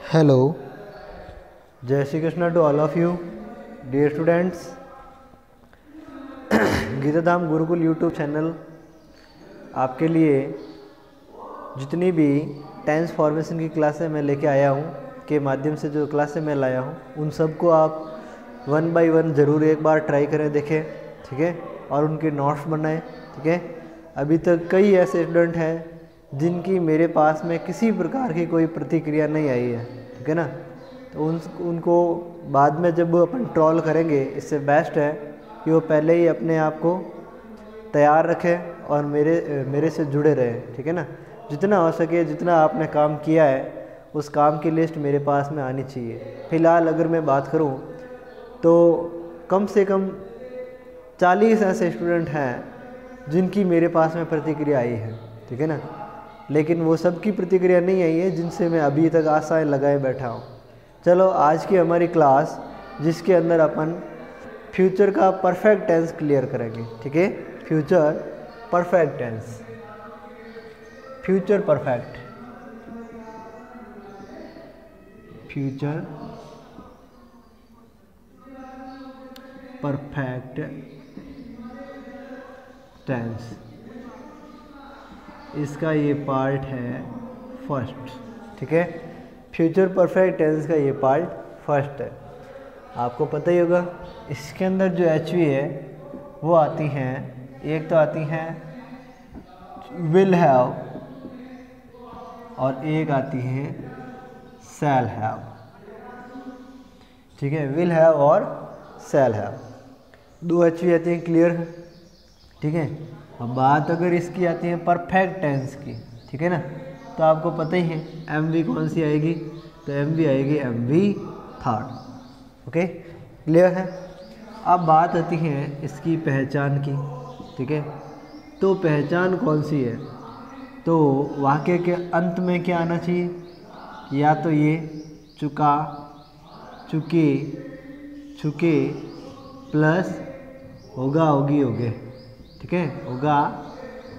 Hello, जय Shri Krishna to all of you dear students. Gita Dham Gurukul YouTube channel आपके लिए जितनी भी टेंस फॉर्मेशन की क्लासें मैं लेके आया हूँ के माध्यम से जो क्लासें मैं लाया हूँ उन सबको आप 1 बाय 1 ज़रूर एक बार ट्राई करें, देखें, ठीक है, और उनके नोट्स बनाएं, ठीक है। अभी तक कई ऐसे स्टूडेंट हैं जिनकी मेरे पास में किसी प्रकार की कोई प्रतिक्रिया नहीं आई है, ठीक है ना। तो उनको बाद में जब अपन ट्रोल करेंगे, इससे बेस्ट है कि वो पहले ही अपने आप को तैयार रखें और मेरे से जुड़े रहें, ठीक है ना। जितना हो सके, जितना आपने काम किया है उस काम की लिस्ट मेरे पास में आनी चाहिए। फ़िलहाल अगर मैं बात करूं तो कम से कम 40 ऐसे स्टूडेंट हैं जिनकी मेरे पास में प्रतिक्रिया आई है, ठीक है ना। लेकिन वो सबकी प्रतिक्रिया नहीं आई है जिनसे मैं अभी तक आशाएं लगाए बैठा हूँ। चलो आज की हमारी क्लास जिसके अंदर अपन फ्यूचर का परफेक्ट टेंस क्लियर करेंगे, ठीक है। Future perfect tense, future perfect, future perfect tense, इसका ये पार्ट है फर्स्ट, ठीक है। फ्यूचर परफेक्ट टेंस का ये पार्ट फर्स्ट है। आपको पता ही होगा इसके अंदर जो एच वी है वो आती हैं, एक तो आती हैं विल हैव और एक आती हैं शैल हैव, ठीक है। विल हैव और शैल हैव, दो एच वी आती हैं, क्लियर है, ठीक है। अब बात अगर इसकी आती है परफेक्ट टेंस की, ठीक है ना, तो आपको पता ही है एम वी कौन सी आएगी, तो एम वी आएगी M V third, okay, clear है। अब बात आती है इसकी पहचान की, ठीक है। तो पहचान कौन सी है, तो वाक्य के अंत में क्या आना चाहिए, या तो ये चुका, चुके, चुके प्लस होगा, होगी, होगे, ठीक है, होगा,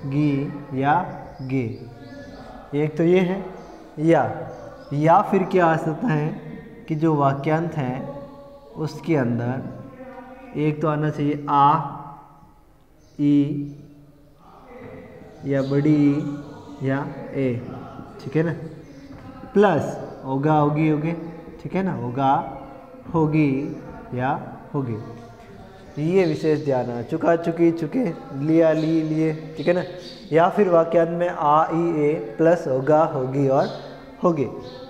गी या गे, एक तो ये है। या फिर क्या आ सकता है कि जो वाक्यांत है उसके अंदर एक तो आना चाहिए आ, ई या बड़ी ई या ए, ठीक है ना, प्लस होगा, होगी, होगे, ठीक है ना, होगा, होगी या होगी। ये विशेष ध्यान है, चुका, चुकी, चुके, लिया, ली, लिए, ठीक है ना। या फिर वाक्यांत में आ, ई, ए प्लस होगा, होगी और होगे,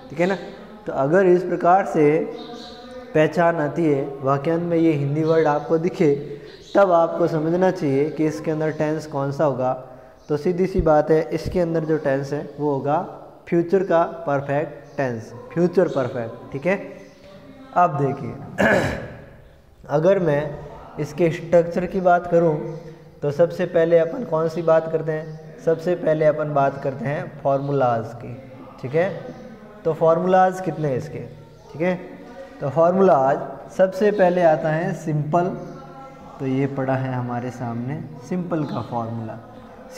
ठीक है ना। तो अगर इस प्रकार से पहचान आती है, वाक्यांत में ये हिंदी वर्ड आपको दिखे, तब आपको समझना चाहिए कि इसके अंदर टेंस कौन सा होगा। तो सीधी सी बात है, इसके अंदर जो टेंस है वो होगा फ्यूचर का परफेक्ट टेंस, फ्यूचर परफेक्ट, ठीक है। अब देखिए अगर मैं इसके स्ट्रक्चर की बात करूं तो सबसे पहले अपन कौन सी बात करते हैं, सबसे पहले अपन बात करते हैं फार्मूलाज की, ठीक है। तो फार्मूलाज कितने हैं इसके, ठीक है। तो फार्मूलाज सबसे पहले आता है सिंपल, तो ये पड़ा है हमारे सामने सिंपल का फार्मूला।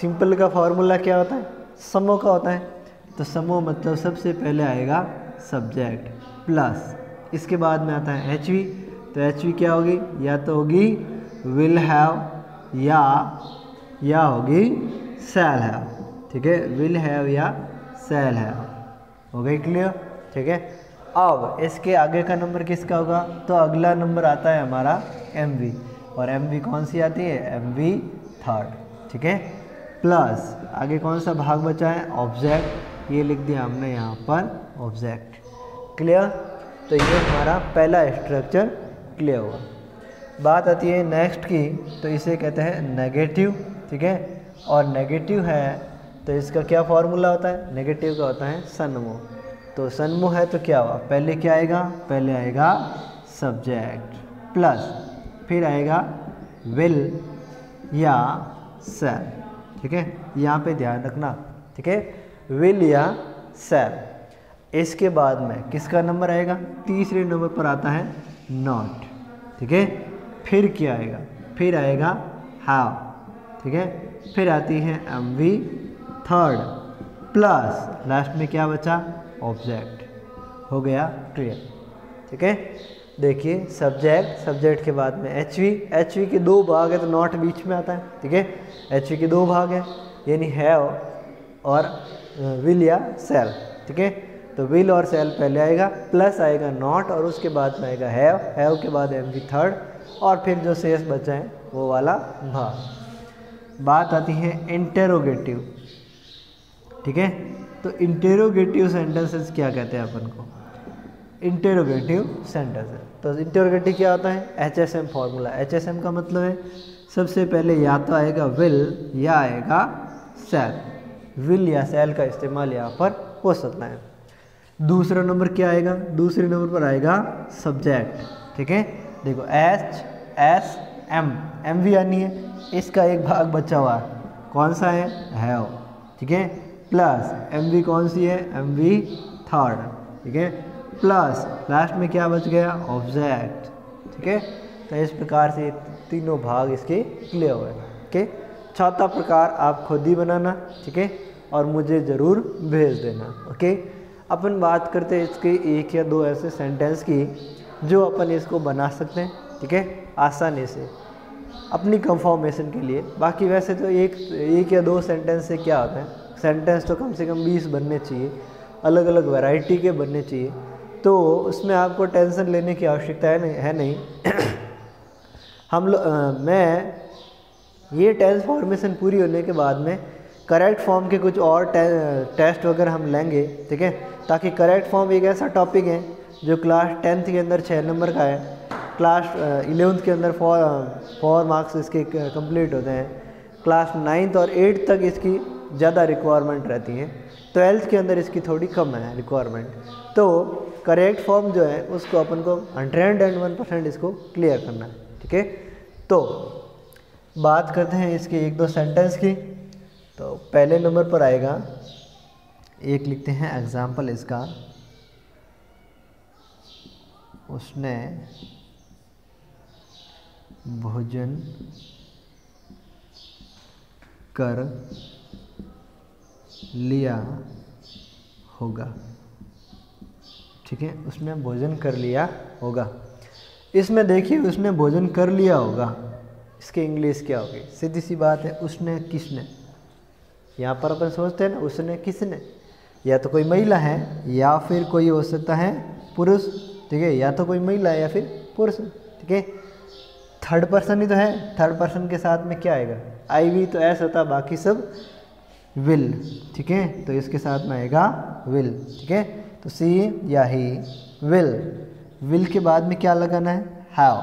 सिंपल का फार्मूला क्या होता है, समूह का होता है। तो समूह मतलब सबसे पहले आएगा सब्जेक्ट प्लस, इसके बाद में आता है एच वी। तो एच वी क्या होगी, या तो होगी विल हैव या होगी शैल हैव, ठीक है, विल हैव या शैल हैव, हो गई क्लियर, ठीक है। अब इसके आगे का नंबर किसका होगा, तो अगला नंबर आता है हमारा एम वी, और एम वी कौन सी आती है, एम वी थर्ड, ठीक है, प्लस आगे कौन सा भाग बचा है, ऑब्जेक्ट, ये लिख दिया हमने यहाँ पर ऑब्जेक्ट, क्लियर। तो ये हमारा पहला स्ट्रक्चर क्लियर हुआ। बात आती है नेक्स्ट की, तो इसे कहते हैं नेगेटिव, ठीक है। और नेगेटिव है तो इसका क्या फॉर्मूला होता है, नेगेटिव का होता है सन्मुह। तो सन्मुह है तो क्या हुआ, पहले क्या आएगा, पहले आएगा सब्जेक्ट प्लस फिर आएगा विल या शैल, ठीक है, यहाँ पे ध्यान रखना, ठीक है, विल या शैल। इसके बाद में किसका नंबर आएगा, तीसरे नंबर पर आता है नॉट, ठीक है। फिर क्या आएगा, फिर आएगा हाउ, ठीक है, फिर आती है M V third plus last में क्या बचा, ऑब्जेक्ट, हो गया क्लियर। ठीक है, देखिए सब्जेक्ट के बाद में एच वी के दो भाग है तो नॉट बीच में आता है। ठीक है, एच वी के दो भाग है यानी हैव और विल या सेल। ठीक है, तो विल और सेल पहले आएगा, प्लस आएगा नॉट और उसके बाद में आएगा हैव के बाद एम वी थर्ड और फिर जो शेष बचा है वो वाला भाग। बात आती है इंटेरोगेटिव। ठीक है, तो इंटेरोगेटिव सेंटेंसेस क्या कहते हैं अपन को, इंटेरोगेटिव सेंटेंस। तो इंटेरोगेटिव क्या होता है, HSM फॉर्मूला। HSM का मतलब है सबसे पहले या तो आएगा विल या आएगा सेल। विल या सेल का इस्तेमाल यहाँ पर हो सकता है। दूसरा नंबर क्या आएगा, दूसरे नंबर पर आएगा सब्जेक्ट। ठीक है, देखो HSM MV आनी है, इसका एक भाग बचा हुआ कौन सा है, हैव। ठीक है, प्लस MV कौन सी है, MV थर्ड। ठीक है, प्लस लास्ट में क्या बच गया, ऑब्जेक्ट। ठीक है, तो इस प्रकार से तीनों भाग इसके क्लियर हुए। ओके, चौथा प्रकार आप खुद ही बनाना। ठीक है, और मुझे ज़रूर भेज देना। ओके, अपन बात करते हैं इसके एक या दो ऐसे सेंटेंस की जो अपन इसको बना सकते हैं। ठीक है, आसानी से अपनी कंफर्मेशन के लिए। बाकी वैसे तो एक या दो सेंटेंस से क्या होता है, सेंटेंस तो कम से कम 20 बनने चाहिए, अलग अलग वैरायटी के बनने चाहिए, तो उसमें आपको टेंशन लेने की आवश्यकता है नहीं। हम लोग मैं ये टेंस फॉर्मेशन पूरी होने के बाद में करेक्ट फॉर्म के कुछ और टेस्ट वगैरह हम लेंगे। ठीक है, ताकि करेक्ट फॉर्म एक ऐसा टॉपिक है जो क्लास 10th के अंदर 6 नंबर का है, क्लास 11th के अंदर 4 मार्क्स इसके कंप्लीट होते हैं, क्लास 9th और 8th तक इसकी ज़्यादा रिक्वायरमेंट रहती है, 12th के अंदर इसकी थोड़ी कम है रिक्वायरमेंट। तो करेक्ट फॉर्म जो है उसको अपन को 101% इसको क्लियर करना है। ठीक है, तो बात करते हैं इसके एक दो सेंटेंस की। तो पहले नंबर पर आएगा, एक लिखते हैं एग्जाम्पल इसका, उसने भोजन कर लिया होगा। ठीक है, उसने भोजन कर लिया होगा। इसमें देखिए उसने भोजन कर लिया होगा, इसके इंग्लिश क्या होगी, सीधी सी बात है, उसने किसने। यहाँ पर अपन सोचते हैं ना, उसने किसने, या तो कोई महिला है या फिर कोई हो सकता है पुरुष। ठीक है, या तो कोई महिला है या फिर पुरुष। ठीक है, थर्ड पर्सन ही तो है, थर्ड पर्सन के साथ में क्या आएगा, आई वी तो ऐसा होता, बाकी सब विल। ठीक है, तो इसके साथ में आएगा विल। ठीक है, तो सी या ही विल के बाद में क्या लगाना है, हैव।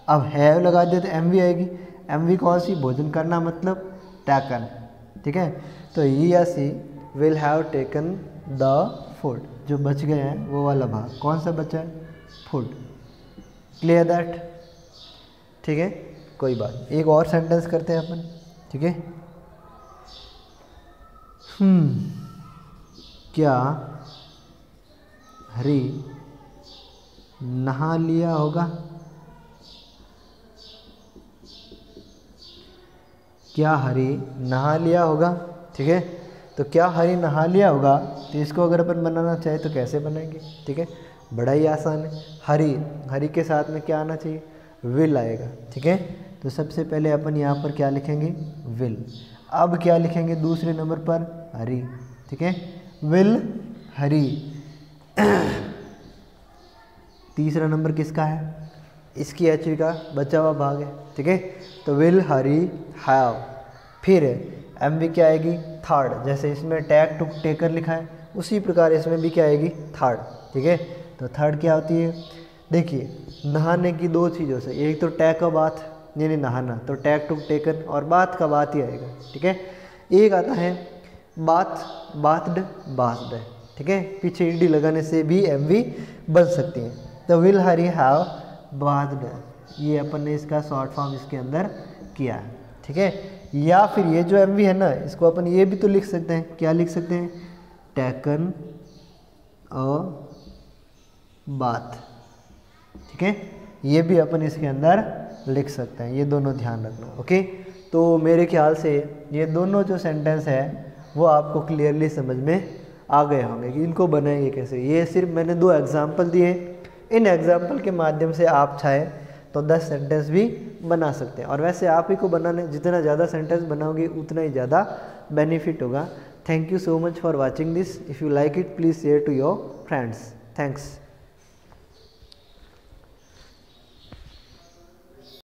अब हैव लगा दिया तो MV आएगी, MV कौन सी, भोजन करना मतलब टेकन। ठीक है, तो ही या she will have taken the food. जो बच गए हैं वो वाला भाग कौन सा बचा है, फूड। Clear that. ठीक है, कोई बात, एक और सेंटेंस करते हैं अपन। ठीक है, क्या हरी नहा लिया होगा, क्या हरी नहा लिया होगा। ठीक है, तो क्या हरी नहा लिया होगा, तो इसको अगर अपन बनाना चाहे तो कैसे बनाएंगे। ठीक है, बड़ा ही आसान है। हरी के साथ में क्या आना चाहिए, विल आएगा। ठीक है, तो सबसे पहले अपन यहाँ पर क्या लिखेंगे, विल। अब क्या लिखेंगे दूसरे नंबर पर, हरी। ठीक है, विल हरी। तीसरा नंबर किसका है, इसकी एचवी का बचा हुआ भाग है। ठीक है, तो विल हरी हैव। फिर एमवी क्या आएगी, थर्ड। जैसे इसमें टू टेकर लिखा है उसी प्रकार इसमें भी क्या आएगी, थर्ड। ठीक है, तो थर्ड क्या होती है, देखिए नहाने की दो चीज़ों से, एक तो टैक का बाथ यानी नहाना, तो टैक टू टेकन, और बात का बात ही आएगा। ठीक है, एक आता है बाथड। ठीक है, पीछे ईडी लगाने से भी एमवी बन सकती है। तो विल हरी हैव बाथड, ये अपन ने इसका शॉर्ट फॉर्म इसके अंदर किया। ठीक है, या फिर ये जो एमवी है ना, इसको अपन ये भी तो लिख सकते हैं, क्या लिख सकते हैं, टेकन अ बाथ। ठीक है, ये भी अपन इसके अंदर लिख सकते हैं, ये दोनों ध्यान रखना। ओके, तो मेरे ख्याल से ये दोनों जो सेंटेंस है वो आपको क्लियरली समझ में आ गए होंगे कि इनको बनाएंगे कैसे। ये सिर्फ मैंने 2 एग्जाम्पल दिए, इन एग्जाम्पल के माध्यम से आप चाहे तो 10 सेंटेंस भी बना सकते हैं। और वैसे आप ही को बनाने, जितना ज़्यादा सेंटेंस बनाओगे उतना ही ज़्यादा बेनिफिट होगा। Thank you so much for watching this. If you like it please share to your friends. Thanks.